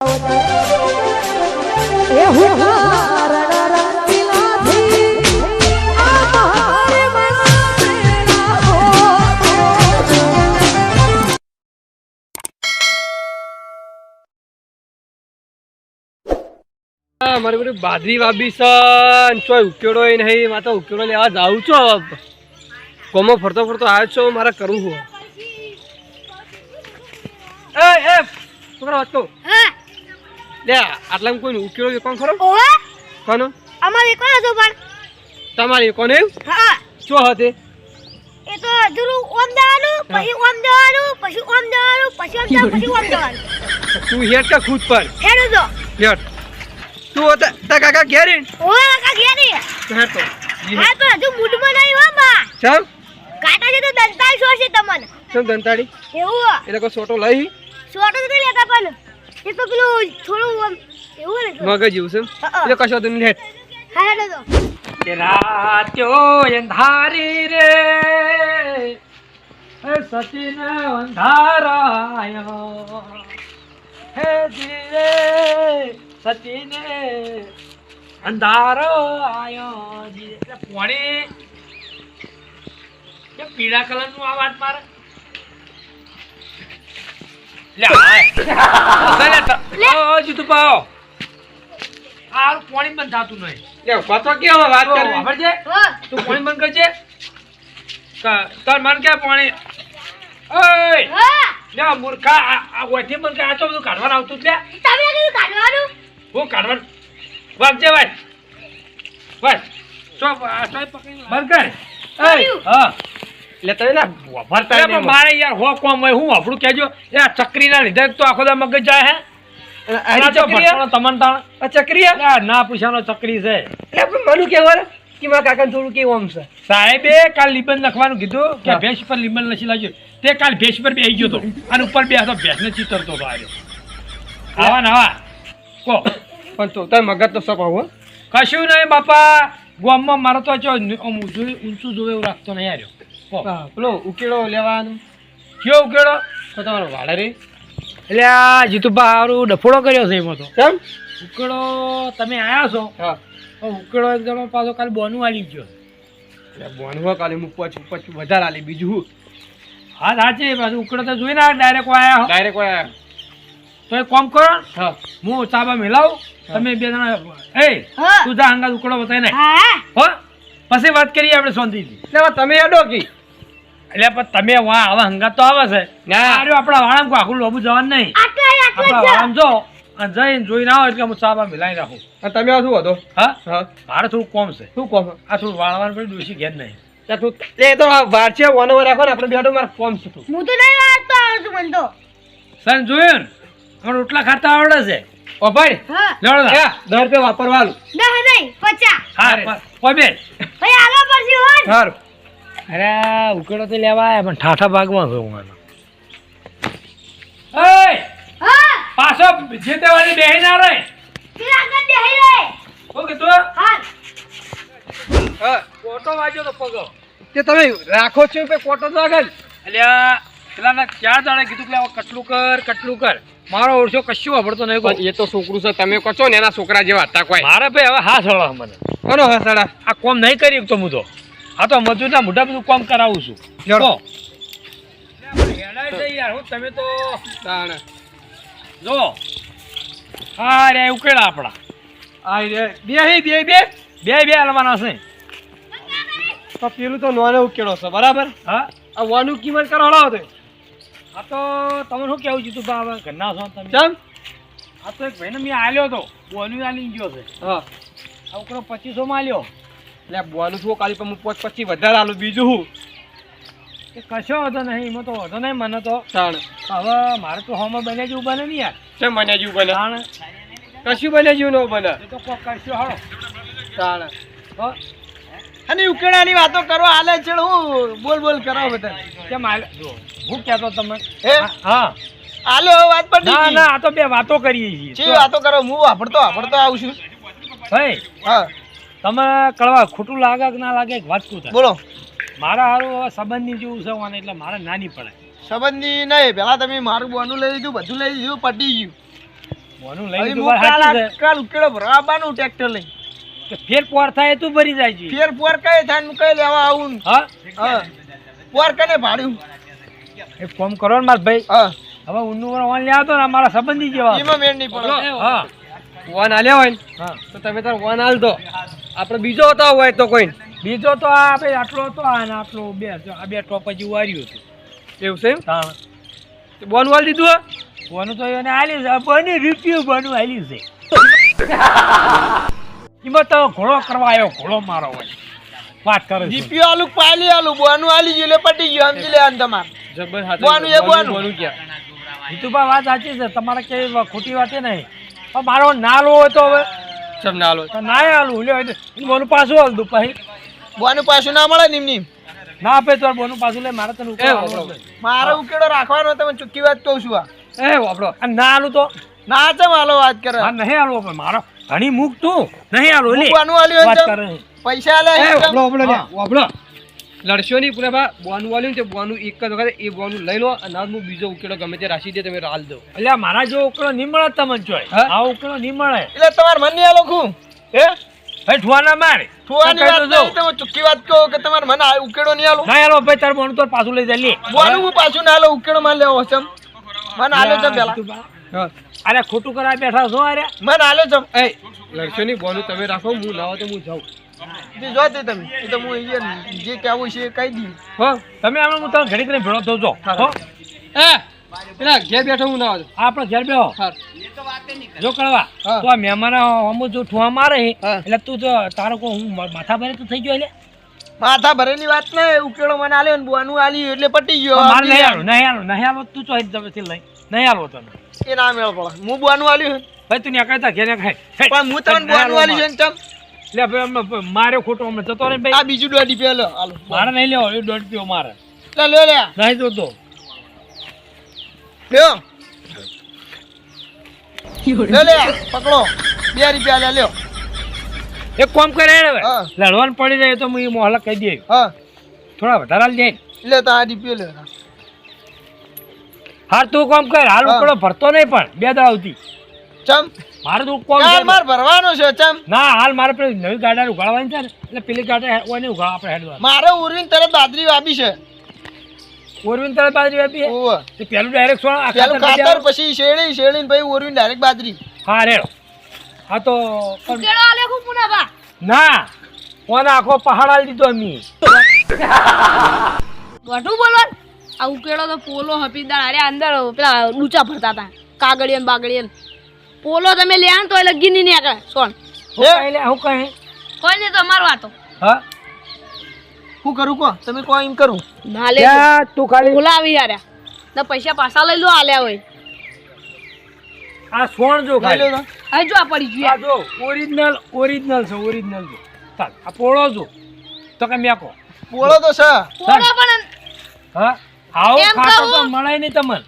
મારી બધી બાદરી વાબી છે ચોય ઉકેડો નહીં મારે તો ઉકેડો લેવા જાઉં છું કોમો ફરતો ફરતો આવ્યો છો મારે કરવું હોય એ છોકરા વાત કહું લે આટલામાં કોઈ ઉકેડો કોણ ખરો કોનો અમારે કોણ હતો પણ તમારી કોને શું હતે એ તો જરું ઓમ દેવાનું પછી ઓમ દેવાનું પછી ઓમ દેવાનું પછી ઓમ દેવાનું પછી ઓમ દેવાનું તું હેડ કે ખુદ પર હેડો જો હેડ તું તા કાકા ઘેરી ઓય કાકા ઘેરી હેડ તો હા તો હજુ મૂડમાં નહીં હો માં ચમ કાટાજી તો દંતાઈ છોડશે તમને ચમ દંતાડી એવું એટલે કોઈ સોટો લઈ છોટો તો લેતા પણ એ તો પેલું થોડું આમ એવું ને મગજ જેવું છે એટલે કશો તું હેડ હા હેડો તો કે રાત્યો અંધારી રે હે સતીન અંધારાયો હે જીરે સતીને અંધારો આયો જી એટલે પોણી કે પીળા કલરનું આ વાત મારે લે ઓ જીતુ પાઓ આ પોણી બંધ થાતું નહીં લે પાછો કે વાત કરવી ખબરજે તું પોણી બંધ કરજે તાર મન કે પોણી ઓય હા લે મૂર્ખા આ ઓઠી બંધ કે આ તો બધું કાઢવાનું આવતું જ લે તમે કીધું કાઢવાનું હું કાઢવાનું વાગજે ભાઈ બસ તો પકડી બંધ કર હા એટલે તમે ના વાપરતા નહીં મારે યાર હો કોમ હોય હું આપણું કહેજો એ આ ચક્રીના લીધે તો આખો દા મગજ જાય હે આ ચક્રી તમન તાણ આ ચક્રી ના પૂછાનો ચક્રી છે એટલે મનું કેવું કે મારા કાકાને થોડું કેવું આમ છે સાહેબે કાલ લીબન લખવાનું કીધું કે ભેંસ પર લીબન લખી લાવજો તે કાલ ભેંસ પર બેસી ગયો તો અને ઉપર બેસતો ભેંસને ચિતરતો હતો આવ્યો આવા ને આવા કો પણ તો તાર મગજ તો સપાવો કશું નહીં બાપા ગામમાં મારો તો ઊંચું જોવે એવું રાખતો નહીં આવ્યો પેલો ઉકેળો લેવાનું કયો ઉકેળો તો તમારો વાળા રે એટલે આ જીતુભા હારું ડફોડો કર્યો છે એમાં તો કેમ ઉકેળો તમે આવ્યા છો હા ઉકેળો એકદમ પાછો કાલે બોનું આલી ગયો એટલે બોનું કાલે હું પછી વધારે આલી બીજું હા સાચી પાછું ઉકેળો તો જોઈ ના ડાયરેક્ટ આવ્યા ડાયરેક્ટ તો એક કામ કરો હા હું ચાબા મેલાવું તમે બે જણા એ તું જા હંગા ઉકેળો બતાવી ને હો પછી વાત કરીએ આપણે શાંતિથી એટલે તમે અડો કી એટલે પણ તમે વાં આવા હંગાત તો આવે છે આપણા વાળામાં આખું લોબુ જવાનું નહીં આપણા વાળામાં જો અને જઈને જોઈ ના હોય એટલે હું ચાબા મિલાવી રાખું અને તમે શું હતો હા મારે થોડું કોમ છે શું કોમ આ થોડું વાળવાનું પછી દોષી ઘેર નહીં એ તો વાર છે વન ઓવર રાખો ને આપણે બેઠો મારે કોમ છે તું હું તો નહીં વાળતો આવડતું મને તો સન જોયું ને રોટલા ખાતા આવડે છે ઓ ભાઈ લેવડો 10 રૂપિયા વાપરવાનું 10 નહીં 50 હા ઓ બે ભાઈ આલો પડશે હો સારું અરે ઉકેડો તો લેવા આયા પણ ઠાઠા ભાગમાં છે હું એ હા પાછો જેતેવાળી બેહી ના રે કે આગળ બેહી રે ઓકે તો હા કોટો વાગ્યો તો પગો તે તમે રાખો છો કે કોટો તો આગળ અલ્યા પેલાના ચાર દાડે કીધું કે કટલું કર મારો ઓળશો કશું વાપરતો નહીં કોઈ એ તો છોકરું છે તમે કહો છો ને એના છોકરા જેવા હતા કોઈ મારે ભાઈ હવે હા સળા મને કોનો હા સળા આ કોમ નહીં કરી તો હું તો આ તો મજૂરના મોઢા બધું કામ કરાવું છું જો યાર હું તમે તો જો હા રે ઉકેડા આપણા આ રે બે હાલવાના છે તો પેલું તો નોને ઉકેડો છે બરાબર હા આ વાનું કિંમત કરો તે આ તો તમે શું કેવું છું તું બાબા ઘરના છો તમે કેમ આ તો એક ભાઈને મેં આલ્યો હતો બોનું આલી ગયો છે હા આ ઉકડો 2500 માં આલ્યો એટલે બોનું શું કાલી પણ હું 25 વધારે આલું બીજું હું એ કશો હતો નહીં એમાં તો હતો નહીં મને તો તાણ હવે મારે તો હોમાં બને જેવું બને નહીં યાર કેમ બને જેવું બને તાણ કશું બને જેવું ન બને એ તો કશું હાલો તાણ અને ઉકેડાની વાતો કરો આલે છે હું બોલ કરો બધા કેમ આલે હું કહેતો તમે હા આલો વાત પર ના આ તો બે વાતો કરીએ છીએ જે વાતો કરો હું વાપરતો આવું છું ભાઈ હા તમે કળવા ખોટું લાગે કે ના લાગે વાત કહું બોલો મારા હારું હવે સંબંધની જેવું છે વાને એટલે મારે નાની પડે સંબંધની નહીં પેલા તમે મારું બોનું લઈ લીધું બધું લઈ લીધું પટી ગયું બોનું લઈ લીધું વાત સાચી છે. કાલ ઉકેડો ભરવા આવવાનું ટ્રેક્ટર લઈ કે ફેર પોર થાય તું ભરી જાય છે. ફેર પોર કઈ થાય ને કઈ લેવા આવું હા હા પોર કને ભાડ્યું એક ફોન કરો ને માર ભાઈ. હા હવે ઉન્નુ વન લે આવતો ને અમારા સંબંધી જેવા. એમાં મેળ નહીં પડે હા વન આલ્યા હોય ને હા તો તમે તાર વન આલ દો આપણે બીજો હોતા હોય તો કોઈ બીજો તો આ ભાઈ આટલો હતો અને આટલો બે આ બે ટોપ જેવું વાર્યું હતું. એવું છે એમ હા બોન વાલ દીધું બોનું તો એને આલ્યું છે. બની રૂપિયું બોનું આલ્યું છે. એમાં તો ઘોડો કરવા આવ્યો, ઘોડો મારો હોય વાત કરે છે. જીપીઓ આલુ પાલી આલુ બોનું આલી ગયું એટલે પટી ગયું સમજી લે આન તમાર બોનું એ બોનું જીતુભા વાત સાચી છે તમારે કઈ ખોટી વાત નહીં. પણ મારો નાલો હોય તો હવે સબ ના આલો તો ના આલું લ્યો બોનું પાછું હાલ દઉં પછી બોનું પાછું ના મળે નિમ ના આપે તો બોનું પાછું લે મારે તને ઉકેલો મારે ઉકેડો રાખવાનો તમે ચૂકી વાત કહું છું આ વાપરો ના આલું તો ના ચમ આલો વાત કરે હા નહીં આલું પણ મારો ઘણી મૂક તું નહીં આલું લે બોનું આલ્યું વાત કરે પૈસા આલે વાપરો લડશો નહીં પૂરા બા બોનું આલ્યું તે બોનું એક જ વખત એ બોનું લઈ લો અને હું બીજો ઉકેડો ગમે તે રાશી દે તમે હાલ દો એટલે મારા જો ઉકેલો નહીં મળે તમને જોય આ ઉકેલો નહીં મળે એટલે તમાર મન નહીં આલો ખું હે ભાઈ ઠુવાના મારે ઠુવાની વાત નહીં તમે ચૂકી વાત કહો કે તમાર મન ઉકેડો નહીં આલો ના આલો ભાઈ તાર બોનું તો પાછું લઈ જાય લે બોનું હું પાછું ના આલો ઉકેડો માં લેવો ચમ મન આલો ચમ પેલા અરે ખોટું કરા બેઠા છો અરે મન આલો ચમ એ લડશો નહીં બોનું તમે રાખો હું ના તો હું જાઉં જો તે તમે એ તો હું અહીંયા જે કહેવું છે એ કહી દઉં હો તમે આમ હું તમે ઘડી કરીને ભેળો થજો હો એ પેલા ઘેર બેઠો હું ના આપણે ઘેર બેહો જો કળવા તો આ મહેમાન અમુ જો ઠુવા મારે એટલે તું તો તારો કો હું માથા ભરે તું થઈ ગયો એટલે માથા ભરેલી વાત ને ઉકેડો મને આલ્યો ને બોનું આલ્યું એટલે પટી ગયો મારે નહીં આલો તું તો જબરથી લઈ નહીં આલો તને એ ના મેળ પડે હું બોનું આલ્યું ભાઈ તું ન્યા કહેતા ઘેર ખાય પણ હું તમને બોનું આલ્યું છે ને ચમ લે ભાઈ મારે ખોટો અમને જતો ને ભાઈ આ બીજું દોઢી પેલો હાલો મારે નહીં લેવો એ દોઢ પીવો મારે લે લે લે નહીં જોતો લ્યો લે લે પકડો 2 રૂપિયા લે લ્યો એક કામ કરે હવે હા. લડવાનું પડી જાય તો હું મોહલ્લા કહી દે હા થોડા વધારે હાલ જાય લે તો આ રૂપિયો લે હાર તું કામ કર હાલ ઉપડો ભરતો નહીં પણ 2 દાડા આવતી ચમ મારે તો કોમ કાલ માર ભરવાનો છે ચમ ના હાલ મારે પેલી નવી ગાડા ઉગાડવાની છે ને એટલે પેલી ગાડા ઓને ઉગાડ આપણે હેડવા મારે ઉરવીને તરત બાજરી વાપી છે ઓરવીન તરત બાજરી આપી ઓવે તે પેલું ડાયરેક્ટ સોળ પેલું ખાતર પછી શેરડી શેરડીને પછી ઓરવીને ડાયરેક્ટ બાજરી હા રેડો હા તો ઉકેડો આલે હું પુનાબા ના કોને આખો પહાડ આલી દીધો અમી વધુ બોલો આ ઉકેડો તો પોલો હપીદાર અરે અંદર પેલા ડૂચા ભરતા હતા કાગળિયન બાગળિયન પોલો તમે લે આન તો એ લગી નહીં નીકળે સોન હું કહી લે હું કહી કોઈ નહીં તો મારો વાતો હા શું કરું કો તમે કો એમ કરું ના લે ત્યાં તું ખાલી બોલાવી યાર ના પૈસા પાછા લઈ લો આલ્યા હોય આ સોણ જો લઈ ખાલી લો હવે જો આ પડી આ ગયું જો ઓરિજિનલ છે ઓરિજિનલ જો ચાલ આ પોળો જો તો કે મેકો પોળો તો છે પોળો પણ હા આવો એમ ખાતો તો કહું. મળે નહીં તમને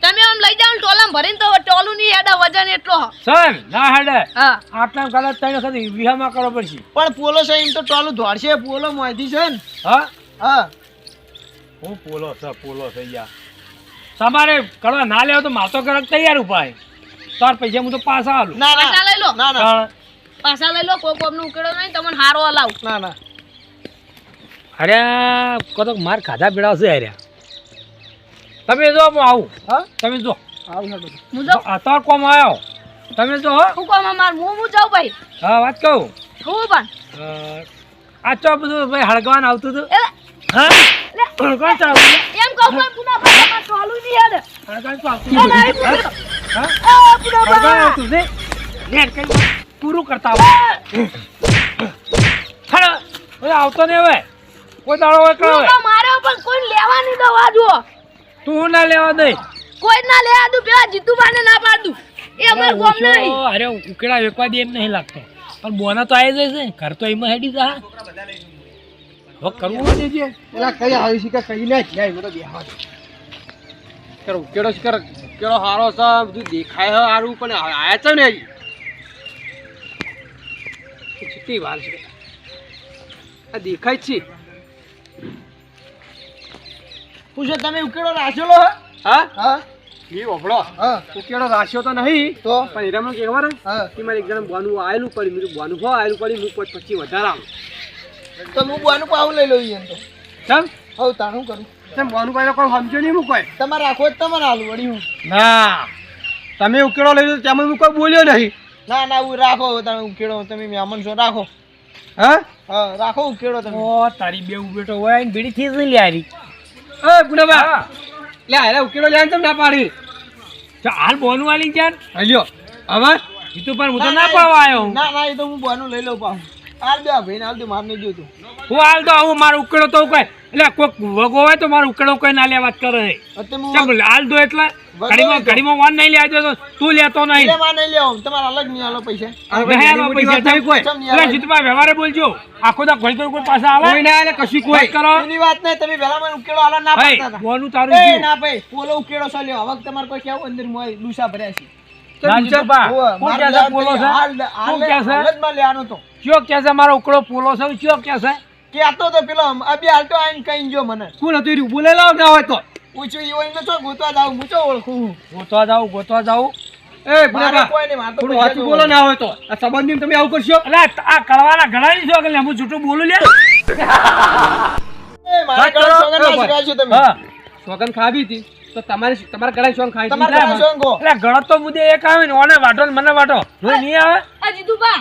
તમે આમ લઈ જાવ ટોલામ ભરીને તો ટોલું ની હેડા વજન એટલો હ. સર ના હેડે હા આટલા કદાચ ત્રણ વખત વિહામાં કરો પડશે પણ પોલો છે એમ તો ટોલું ધોળશે પોલો મોયથી છે ને હા હા હું પોલો છે યાર તમારે કરવા ના લેવો તો માતો કરવા તૈયાર ઉપાય તાર પૈસા હું તો પાછા આલું ના પાછા ના લઈ લો ના ના હા. પાછા લઈ લો કોઈ કોમ નું ઉકેડો નહીં તમને હારો હલાવ ના ના અરે કદક માર ખાધા પીડા છે અરે તમે જો હું આવું હા તમે જો આવું હેડો હું જાઉં અત્યારે કોમ આવ્યો તમે જો હો હું કોમ માર હું જાઉં ભાઈ હા વાત કહું હું પણ આ ચો બધું ભાઈ હળગવાનું આવતું હતું એ હા હળગવાનું ચાલુ એમ કહું પણ પુના ભાઈ તમાર ટોલું ની હેડ હળગવાનું તો આવતું એ હતું. નહીં હા? હા? પુના હળગવાનું આવતું છે નેટ કઈ પૂરું કરતા આવો ખરા હવે આવતો નહીં હવે કોઈ દાડો હોય કરો હવે મારે પણ કોઈ લેવા નહીં દવા જો તું ના લેવા દે કોઈ ના લેવા દઉં પેલા જીતુબાને ના પાડું એ અમાર કોમ નહીં અરે ઉકેડા વેકવા દે એમ નહીં લાગતો પણ બોના તો આવી જશે ઘર તો એમાં હેડી જા હવે કરવું દેજે એલા કઈ આવી છે કે કઈ ના જાય મને બેહવા દે કરો કેડો છે કર કેડો હારો છે બધું દેખાય છે હારું પણ આયા છે ને છૂટી વાર છે આ દેખાય છે પૂછો તમે ઉકેડો રાખેલો હે હા હા ઈ ઓભળો હા ઉકેડો રાખ્યો તો નહીં તો પણ હીરામાં કેવા રે હા કે મારે એક જણ બોનું આયેલું પડી મેં કીધું બોનું ભાવ આયેલું પડી હું પછી વધારે આવું તો હું બોનું પાવું લઈ લઉં એમ તો ચમ હવ તાણું કરું ચમ બોનું પાડો કોઈ સમજો નહીં હું કોઈ તમારે રાખો જ તમારે હાલું વળી હું ના તમે ઉકેડો લઈ લીધો તેમાં હું કોઈ બોલ્યો નહીં ના ના હું રાખો તમે ઉકેડો તમે મહેમાન છો રાખો હા હા રાખો ઉકેડો તમે ઓ તારી બે બેટો હોય ને બીડી થી જ લ્યારી એ પુનાબા લે અરે ઉકેડો લે તમ ના પાડી હાલ બોનું વાલી જાન હલ્યો હવે જીતુ પણ હું તો ના પાવા આવ્યો ના ના એ તો હું બોનું લઈ લઉં પાઉં હાલ દે ભાઈ હાલ દે માર નહીં જોતું હું હાલ તો આવું મારો ઉકેડો તો કોઈ એટલે કોઈક વગો હોય તો મારો ઉકેડો કોઈ ના લે વાત કરે અત્યારે હું ચમ હાલ દો એટલે ઘડીમાં વાન નહીં લેજો તો તું લેતો નહીં એટલે માં નહીં લેવું તમારે અલગ નહીં આલો પૈસા જીતુભાઈ વ્યવહારે બોલજો આખો દા ઘડી કોઈ પાછા આવે કોઈ ના એટલે કશું કોઈ કરો એની વાત નહીં તમે પહેલા મને ઉકેડો હાલો ના ભાઈ પાડતા હતા બોનું તારું એ જીવ. ના ભાઈ પોલો ઉકેડો છો લ્યો હવે તમારે કોઈ કેવું અંદર મોય ડુસા ભર્યા છે ના જીતુભા, હોવે, કોણ મારે કહે છે પોલો છે? હાલ કોણ કહે છે? હાલ જ માં લેવાનો તો કયો કે છે મારો ઉકળો પોલો છે કયો કે છે કેતો તો પેલો અબી હાલતો આઈને કઈ જો મને કોણ હતું એ બોલે લાવ ના હોય તો પૂછ્યું ઈ હોય ને તો ગોતવા જાવ હું તો ઓળખું ગોતવા જાઉં એ મારે પુનાબા કોઈ નહીં મારે તો થોડું પૈસા વાંચું બોલો ના હોય તો આ સંબંધી તમે આવું કરશો એટલે આ કળવાના ઘણા ની છો કે હું જૂઠું બોલું લે એ મારે વાત કરો. ઘણા સોગંદ ના શીખાડશો તમે હા સોગન ખાવી હતી તો તમારા ગળા સોગન ખાઈ તમારે હતી. ઘણા સોગંદ કહો. એટલે ગણત તો મુદ્દે એક આવે ને ઓને વાટો ને મને વાટો હું નહીં આવે આ જીતુભા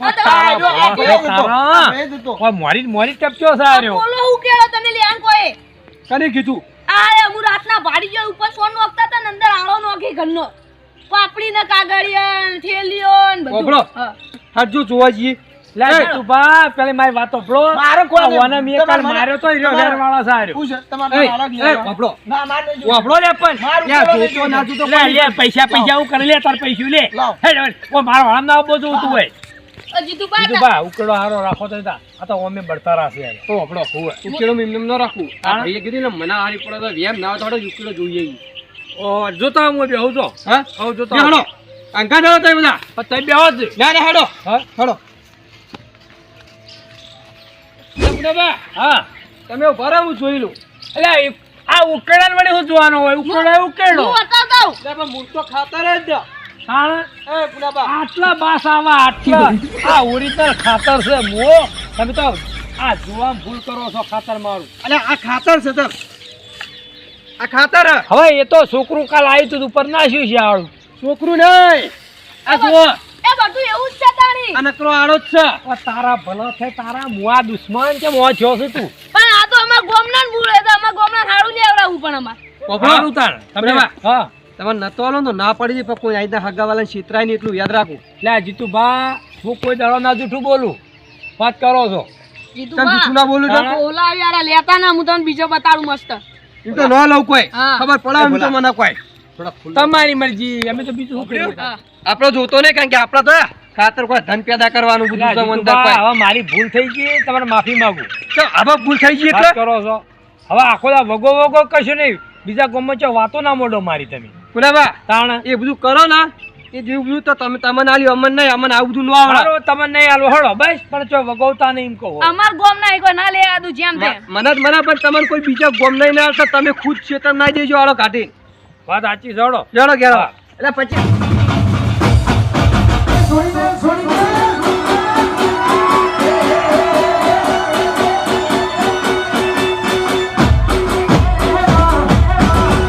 આ તો તારા આ જો આ બાપ રે ભેજ હતો. તારા. આ ભેજ હતો. ઓય મોરી ટપક્યો છે આ રહ્યો પોલો ઉકેલો તમે લેણ કોઈ કને કીધું આ હું રાતના ભાડી જો ઉપર સોન નોખતા હતા ને અંદર આળો નોખી ઘરનો પાપડી ને કાગળિયા થેલીઓ ને બધું ઓભળો. હા. હાથ જો જોવા જઈએ લે જીતુભા પેલી મારી વાતો ભળો મારો કોઈ નહીં. ઓને મેં કાલ તમારે- માર્યો તો હીરો તમારે- વેરવાળો છે આ રહ્યો પૂછ, તમારે એ, અલગ એ, લેવાનો. વાપરો. ના, મારે નહીં જોવું. વાપરો લે પણ મારું યા ઉકેલો જોતો નહીં ના જોતું. જોતો લે પૈસા હું કરી લે તાર પૈસું લે લાવ. હેડ હેડ ઓ મારો હળમ ના બોજો તું હોય જીતુભા જીતુભા ઉકેડો હારો રાખો તો તા આ તો ઓમે બળતારા છે યાર તો આપણો હોવે ઉકેલો મેં એમને ન રાખું આ હા. ભાઈએ કીધું ને મને હારી પડે તો વેમ ના હોય તો હળો ઉકેલો જોઈએ ઈ. ઓ જોતા હું બેહું છો હા હું જોતો બે હળો અંકા ના હતા બધા પણ તમે બેહો જ ના ના હળો હા હળો જીતુભા, હા તમે ઉભા રહો હું જોઈ લઉં એટલે આ ઉકેડા વડે શું જોવાનો હોય ઉકેડો ઉકેડો હું બતાવતા હું. એટલે પણ મૂળ તો ખાતર જ દો. હા એ પુનાબા આટલા બાસ આવા આટલા આ ઓરિજિનલ ખાતર છે મો તમે તો આ જોવા ભૂલ કરો છો ખાતર મારું અલે આ ખાતર છે તમ આ ખાતર હે. હવે એ તો છોકરું કાલ આવ્યું તું ઉપર નાખ્યું છે આળું છોકરું નહીં આ જુઓ એ બધું એવું જ છે તાણી આ નકરો આડો જ છે આ તારા ભલા થાય તારા મુઆ દુશ્મન કે મોં છો છે તું પણ આ તો અમાર ગોમના ને બુળે તો અમાર ગોમના હાડું લેવડાવું પણ અમાર સારું તાણ તમે બરાબર. હા તમે નતો આલો ને તો ના પડી જાય પણ કોઈ આઈના હગાવાલા છેતરાય નહીં એટલું યાદ રાખો લે જીતુભા હું કોઈ દાડો ના જૂઠું બોલું વાત કરો છો તમે જૂઠું ના બોલું તો હા. ઓલા યાર લેતા ના હું તમને બીજો બતાડું મસ્ત એમ તો ન લઉં કોઈ હા. ખબર પડે એમ તો મને કોઈ તમારી મરજી અમે તો બીજું શું કરીએ હા. આપણો જોતો નહીં કારણ કે આપડે તો ખાતર કોઈ ધન પેદા કરવાનું બધું લે, છે અંદર જીતુભા, કોઈ હવે મારી ભૂલ થઈ ગઈ તમારે માફી માંગુ તો હવે ભૂલ થઈ ગઈ વાત એટલે કરો છો હવે આખો દા વગો વગો કશું નહીં બીજા ગમો ચો વાતો ના મોડો મારી તમે પુનાબા તાણ એ બધું કરો ને એ જેવું બધું તો તમે તમને આલ્યું અમન નહીં અમને આવું બધું ન આવડે મારો તમને નહીં આલો હળો બસ પણ ચો વગોવતા નહીં એમ કહો અમાર ગોમના એક ના લે આદુ જેમ તેમ મને જ મને પણ તમને કોઈ બીજા ગોમ નહીં ના આવતા તમે ખુદ ક્ષેત્ર ના દેજો આળો કાઢી વાત સાચી છે હળો જડો ઘેરો હા. એટલે પછી